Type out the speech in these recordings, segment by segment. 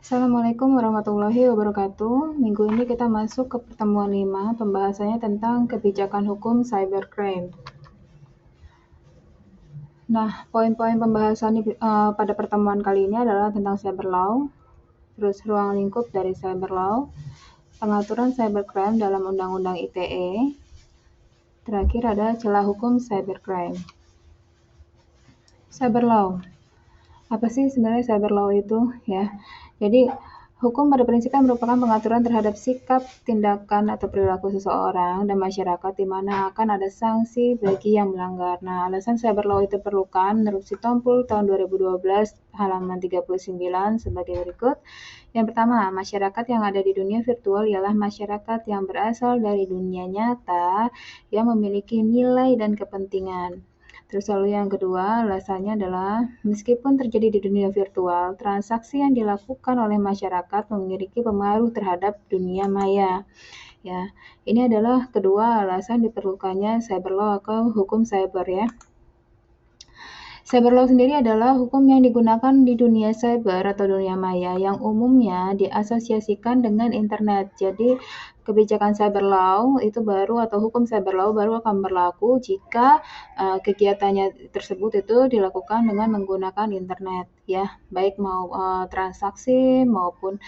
Assalamualaikum warahmatullahi wabarakatuh. Minggu ini kita masuk ke pertemuan 5, pembahasannya tentang kebijakan hukum cybercrime. Nah, poin-poin pembahasan pada pertemuan kali ini adalah tentang cyber law, terus ruang lingkup dari cyber law, pengaturan cybercrime dalam Undang-Undang ITE, terakhir ada celah hukum cybercrime. Cyber law. Apa sih sebenarnya cyber law itu ya? Jadi hukum pada prinsipnya merupakan pengaturan terhadap sikap, tindakan, atau perilaku seseorang dan masyarakat di mana akan ada sanksi bagi yang melanggar. Nah, alasan cyber law itu diperlukan menurut Sitompul tahun 2012 halaman 39 sebagai berikut. Yang pertama, masyarakat yang ada di dunia virtual ialah masyarakat yang berasal dari dunia nyata yang memiliki nilai dan kepentingan. Terus lalu yang kedua, alasannya adalah meskipun terjadi di dunia virtual, transaksi yang dilakukan oleh masyarakat memiliki pengaruh terhadap dunia maya. Ya, ini adalah kedua alasan diperlukannya cyber law atau hukum cyber ya. Cyber law sendiri adalah hukum yang digunakan di dunia cyber atau dunia maya yang umumnya diasosiasikan dengan internet. Jadi, kebijakan cyber law itu baru atau hukum cyber law baru akan berlaku jika kegiatannya tersebut itu dilakukan dengan menggunakan internet ya, baik mau transaksi maupun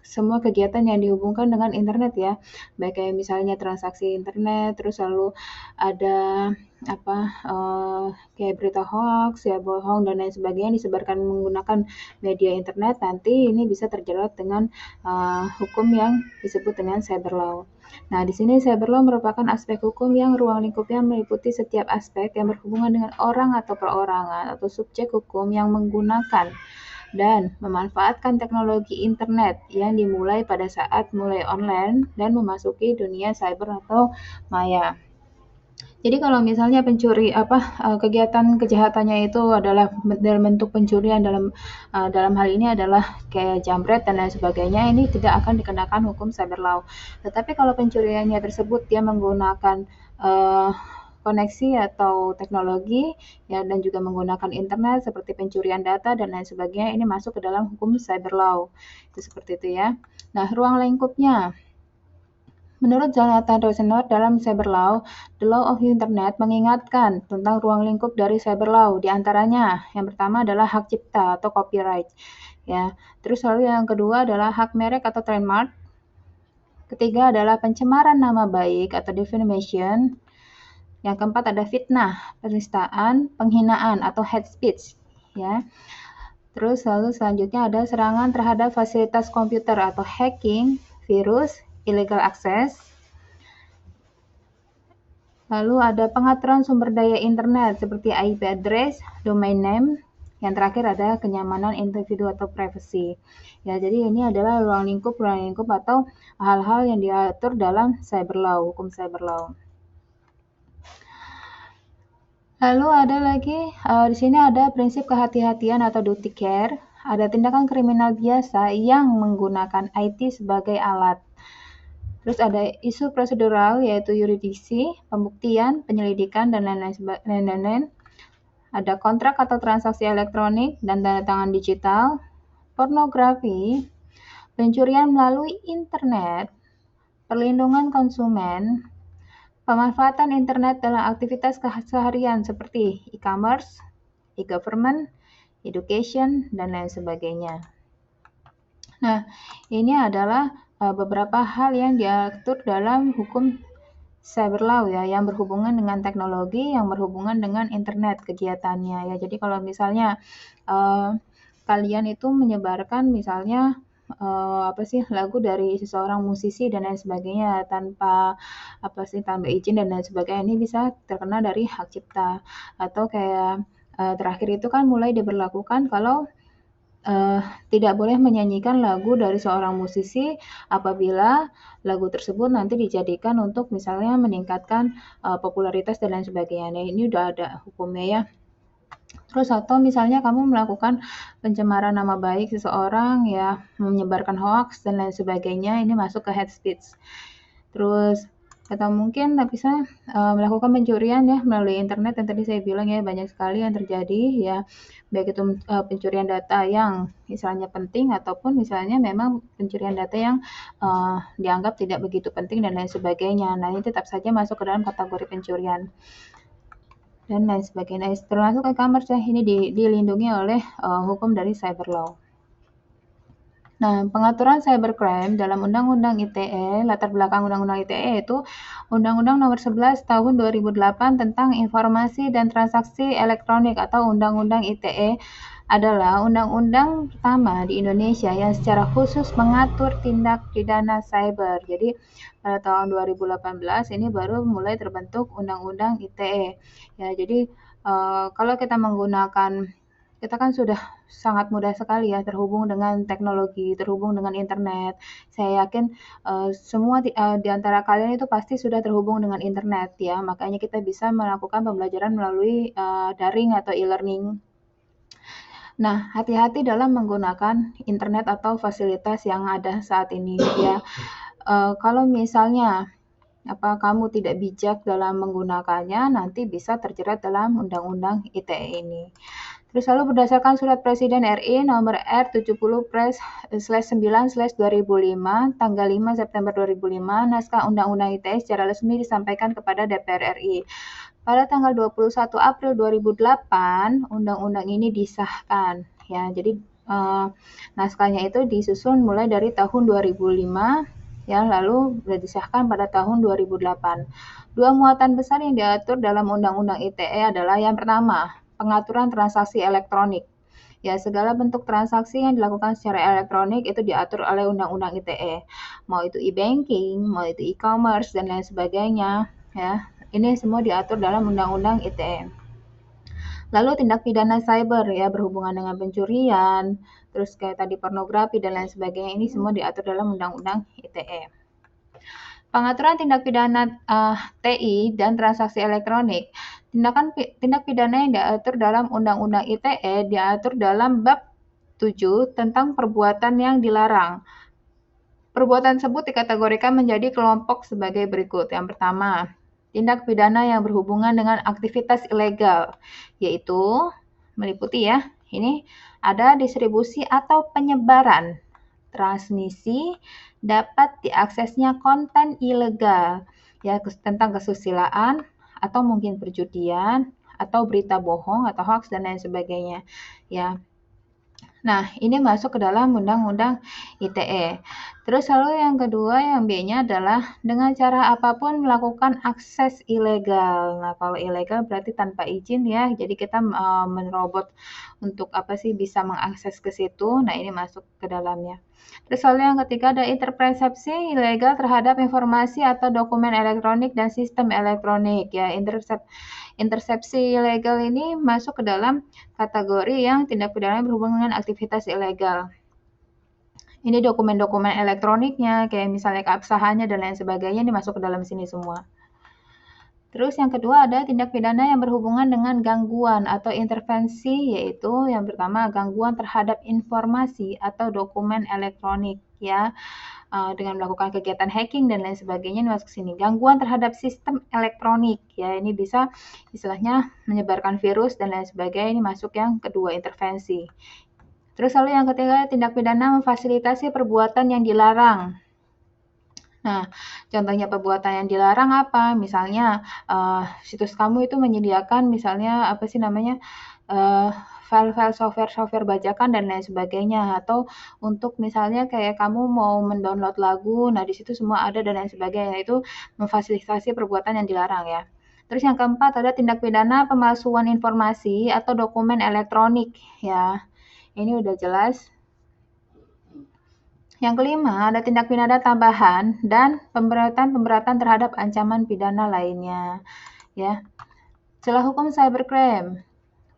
semua kegiatan yang dihubungkan dengan internet ya, baik kayak misalnya transaksi internet, terus lalu ada kayak berita hoax ya, bohong dan lain sebagainya disebarkan menggunakan media internet, nanti ini bisa terjerat dengan hukum yang disebut dengan cyber law. Nah, di sini cyber law merupakan aspek hukum yang ruang lingkupnya meliputi setiap aspek yang berhubungan dengan orang atau perorangan atau subjek hukum yang menggunakan dan memanfaatkan teknologi internet yang dimulai pada saat mulai online dan memasuki dunia cyber atau maya. Jadi kalau misalnya kegiatan kejahatannya itu adalah dalam bentuk pencurian dalam hal ini adalah kayak jambret dan lain sebagainya, ini tidak akan dikenakan hukum cyber law. Tetapi kalau pencuriannya tersebut dia menggunakan koneksi atau teknologi ya dan juga menggunakan internet seperti pencurian data dan lain sebagainya, ini masuk ke dalam hukum cyber law. Itu seperti itu ya. Nah, ruang lingkupnya. Menurut Jonathan Rosenor dalam Cyber Law, The Law of Internet mengingatkan tentang ruang lingkup dari cyber law. Di antaranya, yang pertama adalah hak cipta atau copyright. Ya, terus lalu yang kedua adalah hak merek atau trademark. Ketiga adalah pencemaran nama baik atau defamation. Yang keempat ada fitnah, penistaan, penghinaan atau hate speech. Ya. Terus lalu selanjutnya ada serangan terhadap fasilitas komputer atau hacking, virus, illegal access. Lalu ada pengaturan sumber daya internet seperti IP address, domain name. Yang terakhir ada kenyamanan individu atau privacy. Ya, jadi ini adalah ruang lingkup atau hal-hal yang diatur dalam cyber law, hukum cyber law. Lalu ada lagi di sini ada prinsip kehati-hatian atau duty care. Ada tindakan kriminal biasa yang menggunakan IT sebagai alat. Terus ada isu prosedural yaitu yuridiksi, pembuktian, penyelidikan dan lain-lain. Ada kontrak atau transaksi elektronik dan tanda tangan digital, pornografi, pencurian melalui internet, perlindungan konsumen, pemanfaatan internet dalam aktivitas keseharian seperti e-commerce, e-government, education, dan lain sebagainya. Nah, ini adalah beberapa hal yang diatur dalam hukum cyber law ya, yang berhubungan dengan teknologi, yang berhubungan dengan internet kegiatannya ya. Jadi kalau misalnya kalian itu menyebarkan misalnya lagu dari seseorang musisi dan lain sebagainya tanpa izin dan lain sebagainya, ini bisa terkena dari hak cipta. Atau kayak terakhir itu kan mulai diberlakukan kalau tidak boleh menyanyikan lagu dari seorang musisi apabila lagu tersebut nanti dijadikan untuk misalnya meningkatkan popularitas dan lain sebagainya. Nah, ini udah ada hukumnya ya. Terus atau misalnya kamu melakukan pencemaran nama baik seseorang ya, menyebarkan hoax dan lain sebagainya, ini masuk ke hate speech. Terus atau mungkin bisa melakukan pencurian ya melalui internet yang tadi saya bilang ya, banyak sekali yang terjadi ya, baik itu pencurian data yang misalnya penting ataupun misalnya memang pencurian data yang dianggap tidak begitu penting dan lain sebagainya. Nah, ini tetap saja masuk ke dalam kategori pencurian dan lain sebagainya. Termasuk e-commerce ya, ini dilindungi oleh hukum dari cyber law. Nah, pengaturan cybercrime dalam Undang-Undang ITE, latar belakang Undang-Undang ITE itu Undang-Undang Nomor 11 Tahun 2008 tentang Informasi dan Transaksi Elektronik atau Undang-Undang ITE adalah undang-undang pertama di Indonesia yang secara khusus mengatur tindak pidana cyber. Jadi pada tahun 2018 ini baru mulai terbentuk Undang-Undang ITE. Ya, jadi kalau kita menggunakan kita kan sudah sangat mudah sekali ya terhubung dengan teknologi, terhubung dengan internet. Saya yakin semua di antara kalian itu pasti sudah terhubung dengan internet ya, makanya kita bisa melakukan pembelajaran melalui daring atau e-learning. Nah, hati-hati dalam menggunakan internet atau fasilitas yang ada saat ini ya. Kalau misalnya kamu tidak bijak dalam menggunakannya, nanti bisa terjerat dalam Undang-Undang ITE ini. Terus lalu berdasarkan Surat Presiden RI nomor R70/9/2005 tanggal 5 September 2005, naskah Undang-Undang ITE secara resmi disampaikan kepada DPR RI. Pada tanggal 21 April 2008, undang-undang ini disahkan. Ya, jadi naskahnya itu disusun mulai dari tahun 2005 ya, lalu disahkan pada tahun 2008. Dua muatan besar yang diatur dalam Undang-Undang ITE adalah yang pertama, pengaturan transaksi elektronik. Ya, segala bentuk transaksi yang dilakukan secara elektronik itu diatur oleh Undang-Undang ITE. Mau itu e-banking, mau itu e-commerce dan lain sebagainya, ya. Ini semua diatur dalam Undang-Undang ITE. Lalu tindak pidana cyber ya berhubungan dengan pencurian, terus kayak tadi pornografi dan lain sebagainya, ini semua diatur dalam Undang-Undang ITE. Pengaturan tindak pidana TI dan transaksi elektronik. Tindak pidana yang diatur dalam Undang-Undang ITE diatur dalam bab 7 tentang perbuatan yang dilarang. Perbuatan tersebut dikategorikan menjadi kelompok sebagai berikut. Yang pertama, tindak pidana yang berhubungan dengan aktivitas ilegal, yaitu meliputi ya, ini ada distribusi atau penyebaran, transmisi, dapat diaksesnya konten ilegal, ya tentang kesusilaan atau mungkin perjudian atau berita bohong atau hoax dan lain sebagainya, ya. Nah, ini masuk ke dalam Undang-Undang ITE. Terus lalu yang kedua, yang B-nya adalah dengan cara apapun melakukan akses ilegal. Nah, kalau ilegal berarti tanpa izin ya. Jadi kita menerobos untuk bisa mengakses ke situ. Nah, ini masuk ke dalamnya. Terus lalu yang ketiga ada interpersepsi ilegal terhadap informasi atau dokumen elektronik dan sistem elektronik ya. Intersepsi ilegal ini masuk ke dalam kategori yang tindak pidana berhubungan dengan aktivitas ilegal. Ini dokumen-dokumen elektroniknya, kayak misalnya keabsahannya dan lain sebagainya, ini masuk ke dalam sini semua. Terus yang kedua ada tindak pidana yang berhubungan dengan gangguan atau intervensi, yaitu yang pertama gangguan terhadap informasi atau dokumen elektronik ya. Dengan melakukan kegiatan hacking dan lain sebagainya ini masuk ke sini. Gangguan terhadap sistem elektronik ya, ini bisa istilahnya menyebarkan virus dan lain sebagainya, ini masuk yang kedua, intervensi. Terus lalu yang ketiga tindak pidana memfasilitasi perbuatan yang dilarang. Nah, contohnya perbuatan yang dilarang apa? Misalnya situs kamu itu menyediakan misalnya file-file software bajakan dan lain sebagainya, atau untuk misalnya kayak kamu mau mendownload lagu, nah di situ semua ada dan lain sebagainya, itu memfasilitasi perbuatan yang dilarang ya. Terus yang keempat ada tindak pidana pemalsuan informasi atau dokumen elektronik ya. Ini udah jelas. Yang kelima ada tindak pidana tambahan dan pemberatan terhadap ancaman pidana lainnya ya. Celah hukum cybercrime.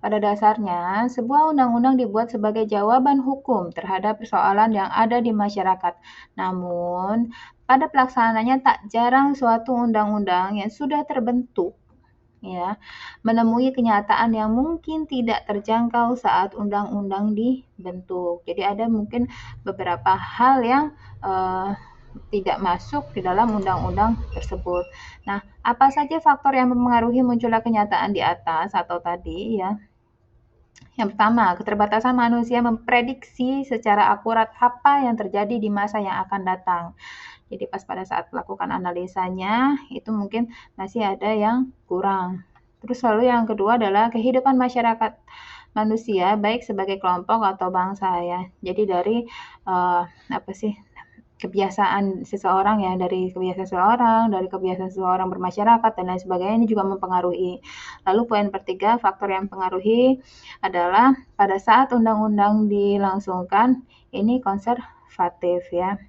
Pada dasarnya, sebuah undang-undang dibuat sebagai jawaban hukum terhadap persoalan yang ada di masyarakat. Namun, pada pelaksanaannya tak jarang suatu undang-undang yang sudah terbentuk ya, menemui kenyataan yang mungkin tidak terjangkau saat undang-undang dibentuk. Jadi ada mungkin beberapa hal yang tidak masuk di dalam undang-undang tersebut. Nah, apa saja faktor yang mempengaruhi munculnya kenyataan di atas atau tadi ya? Yang pertama, keterbatasan manusia memprediksi secara akurat apa yang terjadi di masa yang akan datang. Jadi pas pada saat melakukan analisanya, itu mungkin masih ada yang kurang. Terus lalu yang kedua adalah kehidupan masyarakat manusia baik sebagai kelompok atau bangsa ya. Jadi dari apa sih kebiasaan seseorang ya, dari kebiasaan seseorang bermasyarakat dan lain sebagainya ini juga mempengaruhi. Lalu poin ketiga, faktor yang mempengaruhi adalah pada saat undang-undang dilangsungkan ini konservatif ya.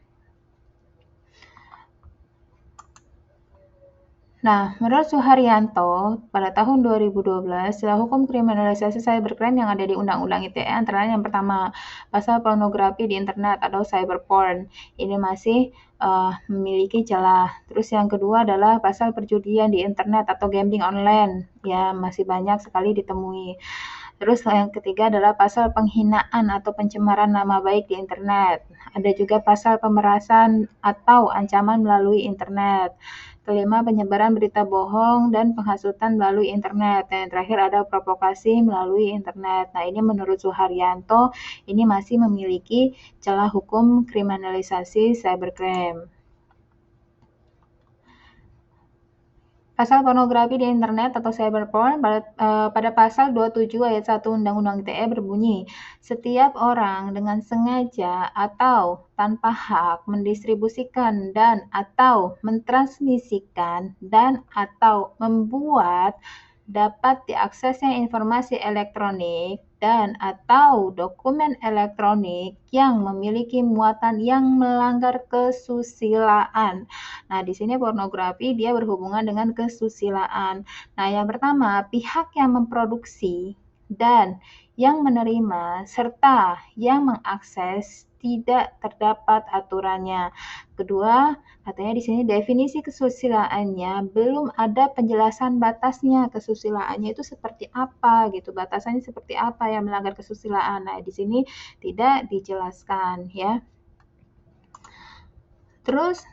Nah, menurut Suharyanto, pada tahun 2012, setelah hukum kriminalisasi cybercrime yang ada di Undang-Undang ITE, antara lain yang pertama, pasal pornografi di internet atau cyberporn. Ini masih memiliki celah. Terus yang kedua adalah pasal perjudian di internet atau gambling online. Ya, masih banyak sekali ditemui. Terus yang ketiga adalah pasal penghinaan atau pencemaran nama baik di internet. Ada juga pasal pemerasan atau ancaman melalui internet. Kelima, penyebaran berita bohong dan penghasutan melalui internet. Dan yang terakhir ada provokasi melalui internet. Nah, ini menurut Suharyanto, ini masih memiliki celah hukum kriminalisasi cybercrime. Pasal pornografi di internet atau cyberporn pada pasal 27 ayat 1 Undang-Undang ITE berbunyi, setiap orang dengan sengaja atau tanpa hak mendistribusikan dan atau mentransmisikan dan atau membuat dapat diaksesnya informasi elektronik dan atau dokumen elektronik yang memiliki muatan yang melanggar kesusilaan. Nah, di sini pornografi dia berhubungan dengan kesusilaan. Nah, yang pertama, pihak yang memproduksi dan yang menerima serta yang mengakses tidak terdapat aturannya. Kedua, katanya di sini definisi kesusilaannya belum ada penjelasan batasnya. Kesusilaannya itu seperti apa gitu, batasannya seperti apa yang melanggar kesusilaan. Nah, di sini tidak dijelaskan ya. Terus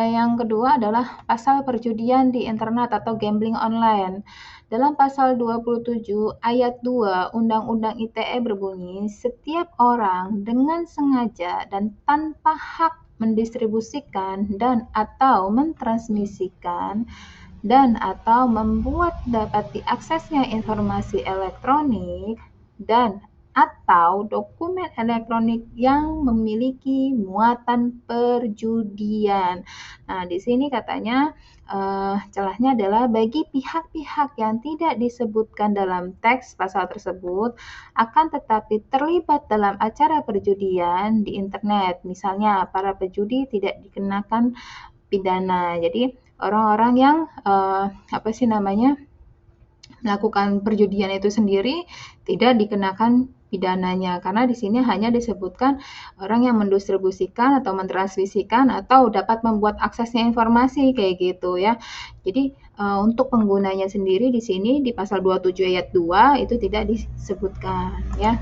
yang kedua adalah pasal perjudian di internet atau gambling online. Dalam pasal 27 ayat 2 Undang-Undang ITE berbunyi, setiap orang dengan sengaja dan tanpa hak mendistribusikan dan atau mentransmisikan dan atau membuat dapat diaksesnya informasi elektronik dan atau dokumen elektronik yang memiliki muatan perjudian. Nah, di sini katanya celahnya adalah bagi pihak-pihak yang tidak disebutkan dalam teks pasal tersebut akan tetapi terlibat dalam acara perjudian di internet. Misalnya, para pejudi tidak dikenakan pidana. Jadi, orang-orang yang melakukan perjudian itu sendiri tidak dikenakan pidananya karena di sini hanya disebutkan orang yang mendistribusikan atau mentransmisikan atau dapat membuat aksesnya informasi kayak gitu ya. Jadi untuk penggunanya sendiri di sini di pasal 27 ayat 2 itu tidak disebutkan ya.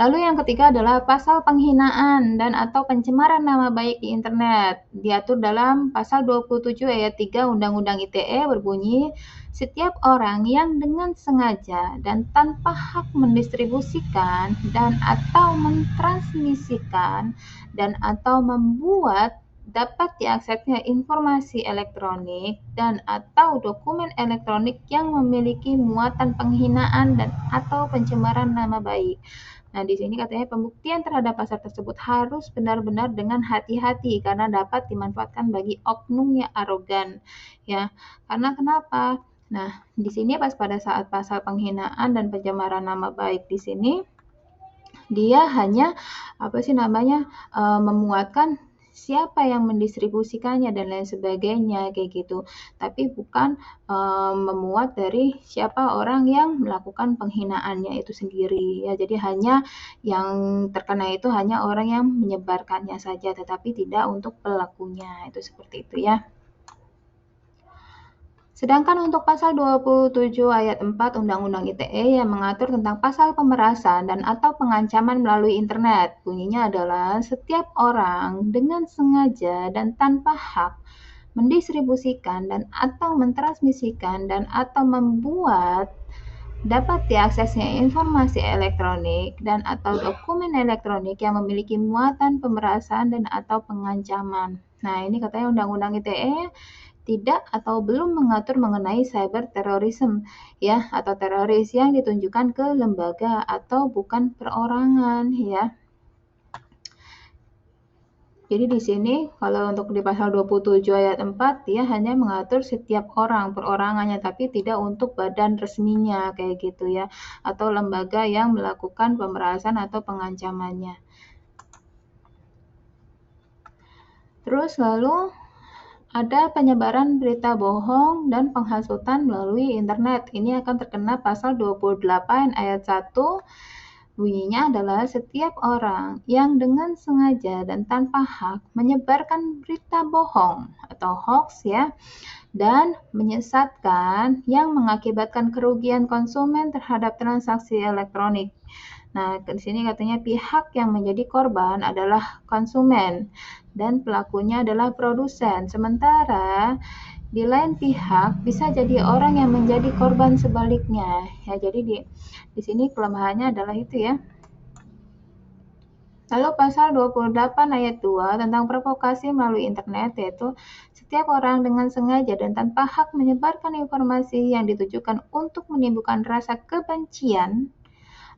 Lalu yang ketiga adalah pasal penghinaan dan atau pencemaran nama baik di internet. Diatur dalam pasal 27 ayat 3 Undang-Undang ITE berbunyi, setiap orang yang dengan sengaja dan tanpa hak mendistribusikan dan atau mentransmisikan dan atau membuat dapat diaksesnya informasi elektronik dan atau dokumen elektronik yang memiliki muatan penghinaan dan atau pencemaran nama baik. Nah, di sini katanya pembuktian terhadap pasal tersebut harus benar-benar dengan hati-hati karena dapat dimanfaatkan bagi oknum yang arogan. Ya, karena kenapa? Nah, di sini pada saat pasal penghinaan dan pencemaran nama baik di sini dia hanya memuatkan siapa yang mendistribusikannya dan lain sebagainya kayak gitu. Tapi bukan memuat dari siapa orang yang melakukan penghinaannya itu sendiri ya. Jadi hanya yang terkena itu hanya orang yang menyebarkannya saja tetapi tidak untuk pelakunya. Itu seperti itu ya. Sedangkan untuk pasal 27 ayat 4 Undang-Undang ITE yang mengatur tentang pasal pemerasan dan atau pengancaman melalui internet, bunyinya adalah setiap orang dengan sengaja dan tanpa hak mendistribusikan dan atau mentransmisikan dan atau membuat dapat diaksesnya informasi elektronik dan atau dokumen elektronik yang memiliki muatan pemerasan dan atau pengancaman. Nah, ini katanya Undang-Undang ITE tidak atau belum mengatur mengenai cyber terorisme ya atau teroris yang ditunjukkan ke lembaga atau bukan perorangan ya. Jadi di sini kalau untuk di pasal 27 ayat 4 dia hanya mengatur setiap orang perorangannya tapi tidak untuk badan resminya kayak gitu ya atau lembaga yang melakukan pemerasan atau pengancamannya. Terus lalu ada penyebaran berita bohong dan penghasutan melalui internet. Ini akan terkena pasal 28 ayat 1. Bunyinya adalah setiap orang yang dengan sengaja dan tanpa hak menyebarkan berita bohong atau hoax ya dan menyesatkan yang mengakibatkan kerugian konsumen terhadap transaksi elektronik. Nah, di sini katanya pihak yang menjadi korban adalah konsumen dan pelakunya adalah produsen. Sementara di lain pihak bisa jadi orang yang menjadi korban sebaliknya. Ya, jadi di sini kelemahannya adalah itu ya. Lalu pasal 28 ayat 2 tentang provokasi melalui internet yaitu setiap orang dengan sengaja dan tanpa hak menyebarkan informasi yang ditujukan untuk menimbulkan rasa kebencian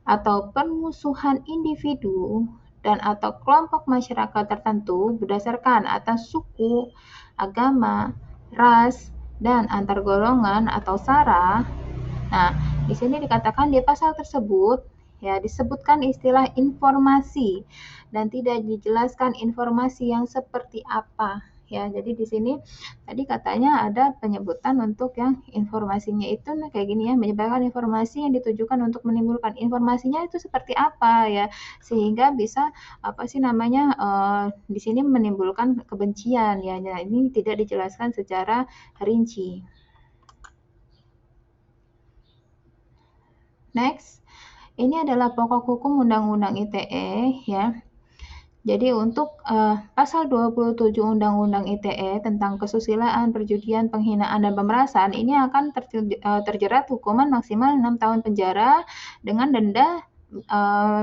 atau permusuhan individu dan atau kelompok masyarakat tertentu berdasarkan atas suku, agama, ras, dan antar golongan atau sara. Nah, di sini dikatakan di pasal tersebut ya disebutkan istilah informasi dan tidak dijelaskan informasi yang seperti apa ya. Jadi di sini tadi katanya ada penyebutan untuk yang informasinya itu kayak gini ya, menyebarkan informasi yang ditujukan untuk menimbulkan informasinya itu seperti apa ya sehingga bisa apa sih namanya di sini menimbulkan kebencian ya. Nah, ini tidak dijelaskan secara rinci. Next, ini adalah pokok hukum Undang-Undang ITE ya. Jadi untuk pasal 27 Undang-Undang ITE tentang kesusilaan, perjudian, penghinaan, dan pemerasan ini akan terjerat hukuman maksimal 6 tahun penjara dengan denda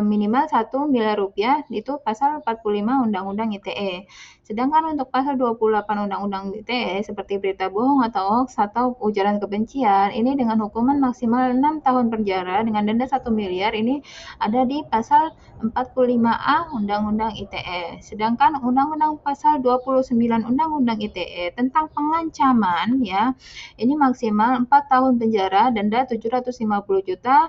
minimal 1 miliar rupiah itu pasal 45 Undang-Undang ITE. Sedangkan untuk pasal 28 Undang-Undang ITE seperti berita bohong atau hoax atau ujaran kebencian ini dengan hukuman maksimal 6 tahun penjara dengan denda 1 miliar ini ada di pasal 45A Undang-Undang ITE. Sedangkan Undang-Undang pasal 29 Undang-Undang ITE tentang pengancaman ya ini maksimal 4 tahun penjara, denda 750 juta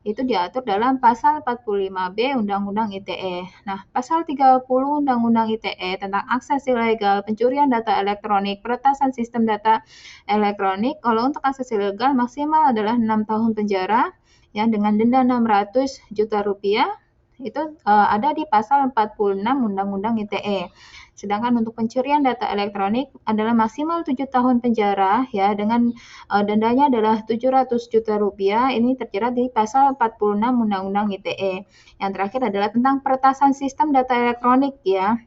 itu diatur dalam pasal 45B Undang-Undang ITE. Nah, pasal 30 Undang-Undang ITE tentang akses ilegal, pencurian data elektronik, peretasan sistem data elektronik, kalau untuk akses ilegal maksimal adalah 6 tahun penjara ya dengan denda 600 juta rupiah. Itu ada di pasal 46 Undang-Undang ITE. Sedangkan untuk pencurian data elektronik adalah maksimal 7 tahun penjara ya dengan dendanya adalah 700 juta rupiah. Ini terjerat di pasal 46 Undang-Undang ITE. Yang terakhir adalah tentang peretasan sistem data elektronik ya.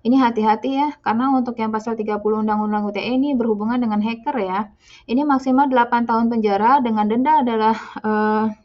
Ini hati-hati ya, karena untuk yang pasal 30 Undang-Undang ITE ini berhubungan dengan hacker ya. Ini maksimal 8 tahun penjara dengan denda adalah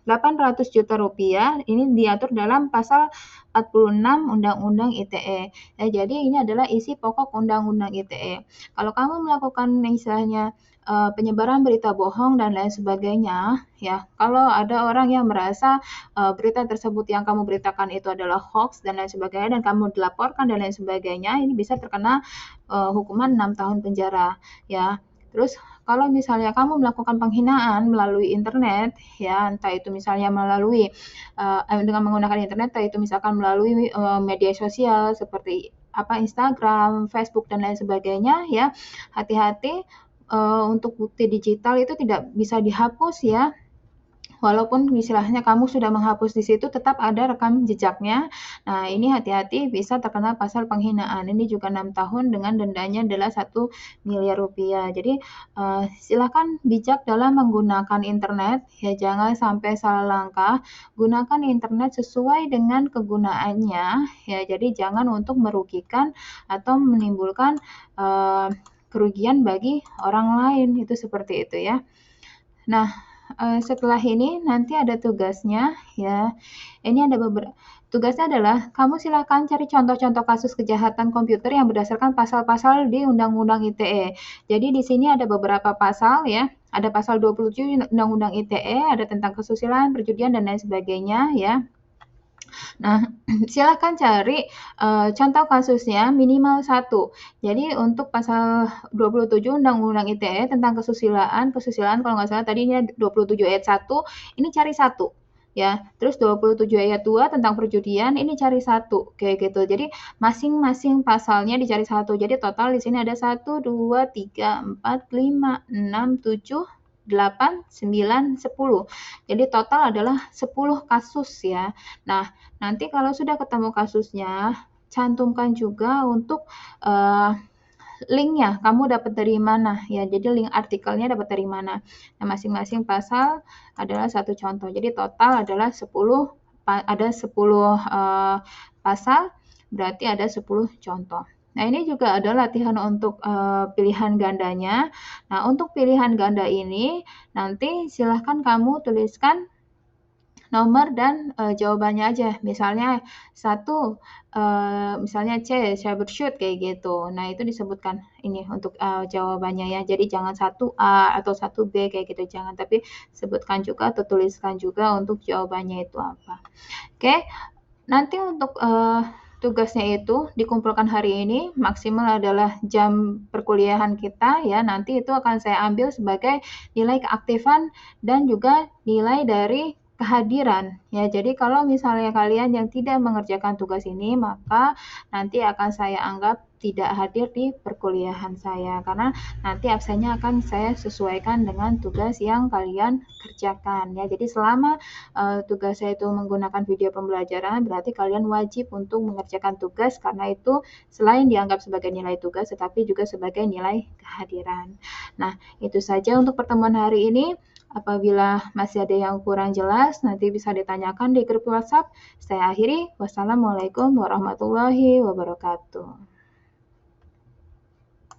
800 juta rupiah. Ini diatur dalam pasal 46 Undang-Undang ITE. Ya, jadi ini adalah isi pokok Undang-Undang ITE. Kalau kamu melakukan istilahnya penyebaran berita bohong dan lain sebagainya, ya. Kalau ada orang yang merasa berita tersebut yang kamu beritakan itu adalah hoax dan lain sebagainya dan kamu dilaporkan dan lain sebagainya, ini bisa terkena hukuman 6 tahun penjara, ya. Terus kalau misalnya kamu melakukan penghinaan melalui internet, ya entah itu misalnya melalui dengan menggunakan internet, entah itu misalkan melalui media sosial seperti apa Instagram, Facebook dan lain sebagainya, ya hati-hati untuk bukti digital itu tidak bisa dihapus ya. Walaupun istilahnya kamu sudah menghapus di situ, tetap ada rekam jejaknya. Nah, ini hati-hati bisa terkena pasal penghinaan. Ini juga 6 tahun dengan dendanya adalah 1 miliar rupiah. Jadi, silakan bijak dalam menggunakan internet, ya jangan sampai salah langkah. Gunakan internet sesuai dengan kegunaannya, ya. Jadi jangan untuk merugikan atau menimbulkan, kerugian bagi orang lain, itu seperti itu ya. Nah, setelah ini nanti ada tugasnya ya. Ini ada tugasnya adalah kamu silakan cari contoh-contoh kasus kejahatan komputer yang berdasarkan pasal-pasal di Undang-Undang ITE. Jadi di sini ada beberapa pasal ya. Ada pasal 27 Undang-Undang ITE, ada tentang kesusilaan, perjudian dan lain sebagainya ya. Nah, silakan cari contoh kasusnya minimal 1. Jadi untuk pasal 27 Undang-Undang ITE tentang kesusilaan kalau nggak salah tadinya 27 ayat 1, ini cari 1 ya. Terus 27 ayat 2 tentang perjudian, ini cari 1 kayak gitu. Jadi masing-masing pasalnya dicari 1. Jadi total di sini ada 1, 2, 3, 4, 5, 6, 7, 8, 9, 10. Jadi total adalah 10 kasus ya. Nah, nanti kalau sudah ketemu kasusnya, cantumkan juga untuk linknya, kamu dapat dari mana ya. Jadi link artikelnya dapat dari mana. Nah, masing-masing pasal adalah satu contoh. Jadi total adalah 10 pasal, berarti ada 10 contoh. Nah, ini juga ada latihan untuk pilihan gandanya. Nah, untuk pilihan ganda ini nanti silahkan kamu tuliskan nomor dan jawabannya aja. Misalnya misalnya C, cybershoot kayak gitu. Nah, itu disebutkan ini untuk jawabannya ya. Jadi jangan 1A atau 1B kayak gitu, jangan. Tapi sebutkan juga atau tuliskan juga untuk jawabannya itu apa. Oke, nanti untuk tugasnya itu dikumpulkan hari ini, maksimal adalah jam perkuliahan kita ya. Nanti itu akan saya ambil sebagai nilai keaktifan dan juga nilai dari kehadiran ya. Jadi kalau misalnya kalian yang tidak mengerjakan tugas ini, maka nanti akan saya anggap tidak hadir di perkuliahan saya, karena nanti absennya akan saya sesuaikan dengan tugas yang kalian kerjakan ya. Jadi selama tugas saya itu menggunakan video pembelajaran, berarti kalian wajib untuk mengerjakan tugas, karena itu selain dianggap sebagai nilai tugas, tetapi juga sebagai nilai kehadiran. Nah, itu saja untuk pertemuan hari ini. Apabila masih ada yang kurang jelas, nanti bisa ditanyakan di grup WhatsApp. Saya akhiri. Wassalamualaikum warahmatullahi wabarakatuh.